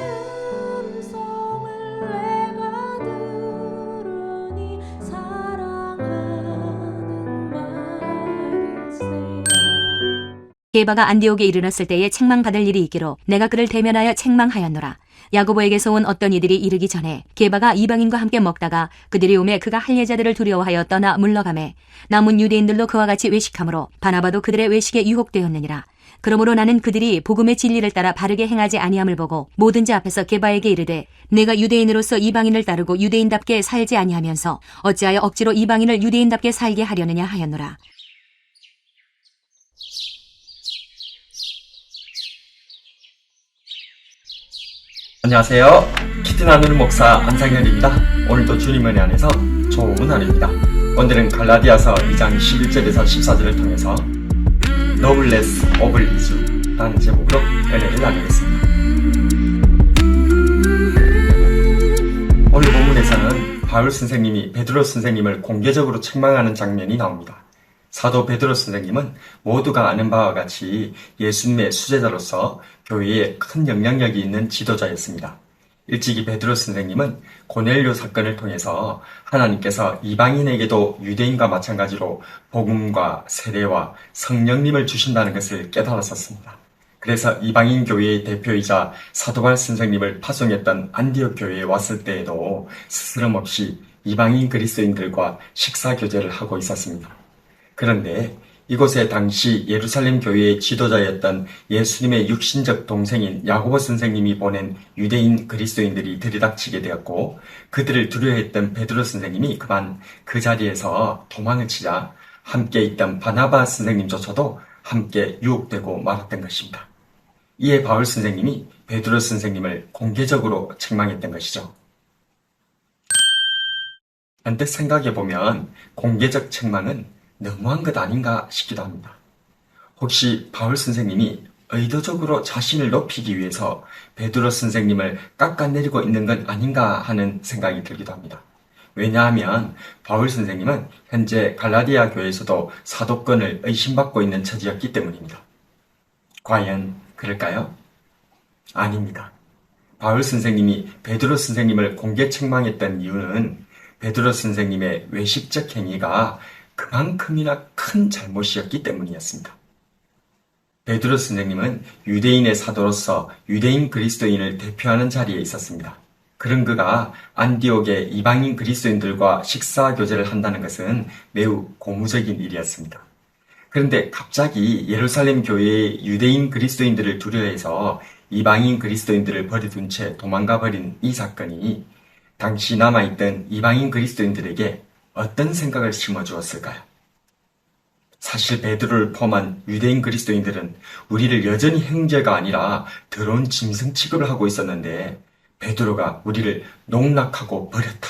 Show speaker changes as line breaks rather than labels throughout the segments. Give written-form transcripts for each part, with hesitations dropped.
음성을 내가 들으니 사랑하는 말일세.
게바가 안디옥에 이르렀을 때에 책망받을 일이 있기로 내가 그를 대면하여 책망하였노라. 야고보에게서 온 어떤 이들이 이르기 전에 게바가 이방인과 함께 먹다가 그들이 오매 그가 할례자들을 두려워하여 떠나 물러가매 남은 유대인들도 그와 같이 외식하므로 바나바도 그들의 외식에 유혹되었느니라. 그러므로 나는 그들이 복음의 진리를 따라 바르게 행하지 아니함을 보고 모든 자 앞에서 게바에게 이르되 내가 유대인으로서 이방인을 따르고 유대인답게 살지 아니하면서 어찌하여 억지로 이방인을 유대인답게 살게 하려느냐 하였노라.
안녕하세요. 키트 나누는 목사 안상현입니다. 오늘도 주님의 은혜 안에서 좋은 하루입니다. 오늘은 갈라디아서 2장 11절에서 14절을 통해서 Noblesse Oblige 라는 제목으로 은혜를 나누겠습니다. 오늘 본문에서는 바울 선생님이 베드로 선생님을 공개적으로 책망하는 장면이 나옵니다. 사도 베드로 선생님은 모두가 아는 바와 같이 예수님의 수제자로서 교회에 큰 영향력이 있는 지도자였습니다. 일찍이 베드로 선생님은 고넬료 사건을 통해서 하나님께서 이방인에게도 유대인과 마찬가지로 복음과 세례와 성령님을 주신다는 것을 깨달았었습니다. 그래서 이방인 교회의 대표이자 사도발 선생님을 파송했던 안디옥 교회에 왔을 때에도 스스럼 없이 이방인 그리스도인들과 식사 교제를 하고 있었습니다. 그런데 이곳에 당시 예루살렘 교회의 지도자였던 예수님의 육신적 동생인 야고보 선생님이 보낸 유대인 그리스도인들이 들이닥치게 되었고 그들을 두려워했던 베드로 선생님이 그만 그 자리에서 도망을 치자 함께 있던 바나바 선생님조차도 함께 유혹되고 말았던 것입니다. 이에 바울 선생님이 베드로 선생님을 공개적으로 책망했던 것이죠. 언뜻 생각해보면 공개적 책망은 너무한 것 아닌가 싶기도 합니다. 혹시 바울 선생님이 의도적으로 자신을 높이기 위해서 베드로 선생님을 깎아내리고 있는 건 아닌가 하는 생각이 들기도 합니다. 왜냐하면 바울 선생님은 현재 갈라디아 교회에서도 사도권을 의심받고 있는 처지였기 때문입니다. 과연 그럴까요? 아닙니다. 바울 선생님이 베드로 선생님을 공개 책망했던 이유는 베드로 선생님의 외식적 행위가 그만큼이나 큰 잘못이었기 때문이었습니다. 베드로 선생님은 유대인의 사도로서 유대인 그리스도인을 대표하는 자리에 있었습니다. 그런 그가 안디옥의 이방인 그리스도인들과 식사 교제를 한다는 것은 매우 고무적인 일이었습니다. 그런데 갑자기 예루살렘 교회의 유대인 그리스도인들을 두려워해서 이방인 그리스도인들을 버려둔 채 도망가 버린 이 사건이 당시 남아있던 이방인 그리스도인들에게 어떤 생각을 심어주었을까요? 사실 베드로를 포함한 유대인 그리스도인들은 우리를 여전히 형제가 아니라 더러운 짐승 취급을 하고 있었는데 베드로가 우리를 농락하고 버렸다.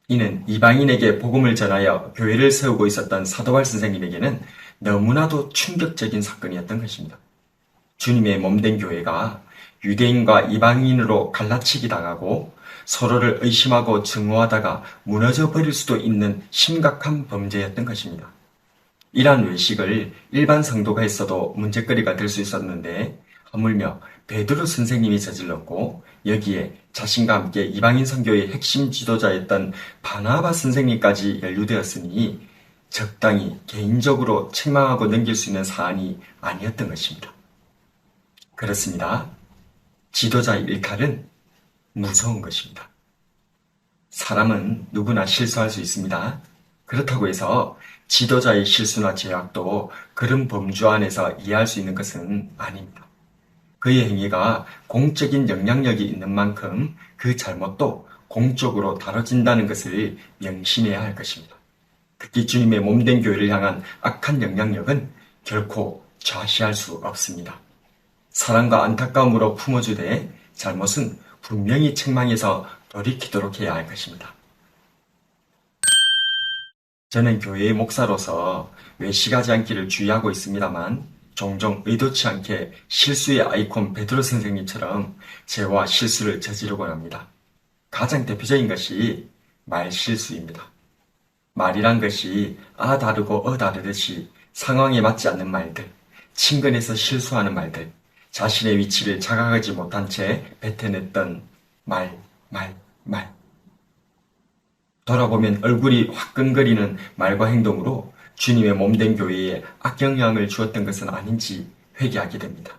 이는 이방인에게 복음을 전하여 교회를 세우고 있었던 사도발 선생님에게는 너무나도 충격적인 사건이었던 것입니다. 주님의 몸된 교회가 유대인과 이방인으로 갈라치기 당하고 서로를 의심하고 증오하다가 무너져 버릴 수도 있는 심각한 범죄였던 것입니다. 이러한 외식을 일반 성도가 했어도 문제거리가 될 수 있었는데 하물며 베드로 선생님이 저질렀고 여기에 자신과 함께 이방인 선교의 핵심 지도자였던 바나바 선생님까지 연루되었으니 적당히 개인적으로 책망하고 넘길 수 있는 사안이 아니었던 것입니다. 그렇습니다. 지도자의 일탈은 무서운 것입니다. 사람은 누구나 실수할 수 있습니다. 그렇다고 해서 지도자의 실수나 죄악도 그런 범주 안에서 이해할 수 있는 것은 아닙니다. 그의 행위가 공적인 영향력이 있는 만큼 그 잘못도 공적으로 다뤄진다는 것을 명심해야 할 것입니다. 특히 주님의 몸된 교회를 향한 악한 영향력은 결코 좌시할 수 없습니다. 사랑과 안타까움으로 품어주되 잘못은 분명히 책망해서 돌이키도록 해야 할 것입니다. 저는 교회의 목사로서 외식하지 않기를 주의하고 있습니다만 종종 의도치 않게 실수의 아이콘 베드로 선생님처럼 죄와 실수를 저지르곤 합니다. 가장 대표적인 것이 말실수입니다. 말이란 것이 아 다르고 어 다르듯이 상황에 맞지 않는 말들, 친근해서 실수하는 말들, 자신의 위치를 자각하지 못한 채 뱉어냈던 말. 돌아보면 얼굴이 화끈거리는 말과 행동으로 주님의 몸된 교회에 악영향을 주었던 것은 아닌지 회개하게 됩니다.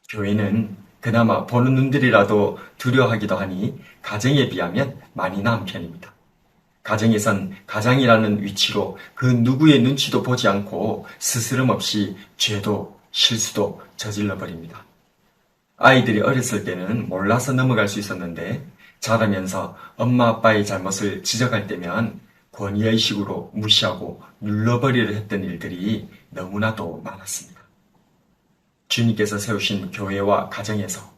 교회는 그나마 보는 눈들이라도 두려워하기도 하니 가정에 비하면 많이 나은 편입니다. 가정에선 가장이라는 위치로 그 누구의 눈치도 보지 않고 스스럼 없이 죄도 실수도 저질러 버립니다. 아이들이 어렸을 때는 몰라서 넘어갈 수 있었는데 자라면서 엄마 아빠의 잘못을 지적할 때면 권위의식으로 무시하고 눌러버리려 했던 일들이 너무나도 많았습니다. 주님께서 세우신 교회와 가정에서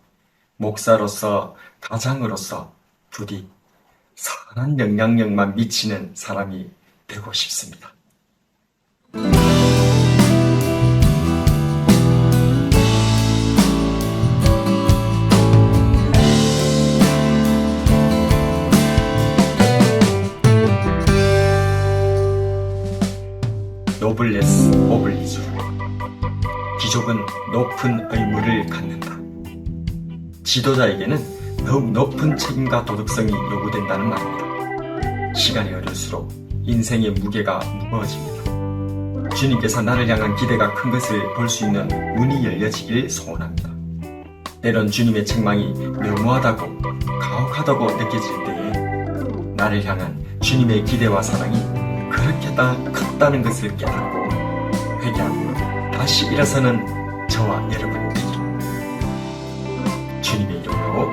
목사로서 가장으로서 부디 선한 영향력만 미치는 사람이 되고 싶습니다. 노블레스 오블리주. 귀족은 높은 의무를 갖는다. 지도자에게는 더욱 높은 책임과 도덕성이 요구된다는 말입니다. 시간이 흐를수록 인생의 무게가 무거워집니다. 주님께서 나를 향한 기대가 큰 것을 볼 수 있는 문이 열려지길 소원합니다. 때론 주님의 책망이 너무하다고 가혹하다고 느껴질 때에 나를 향한 주님의 기대와 사랑이 그렇게 컸다는 것을 깨닫고 회개하고 다시 일어서는 저와 여러분 되길 주님의 이름으로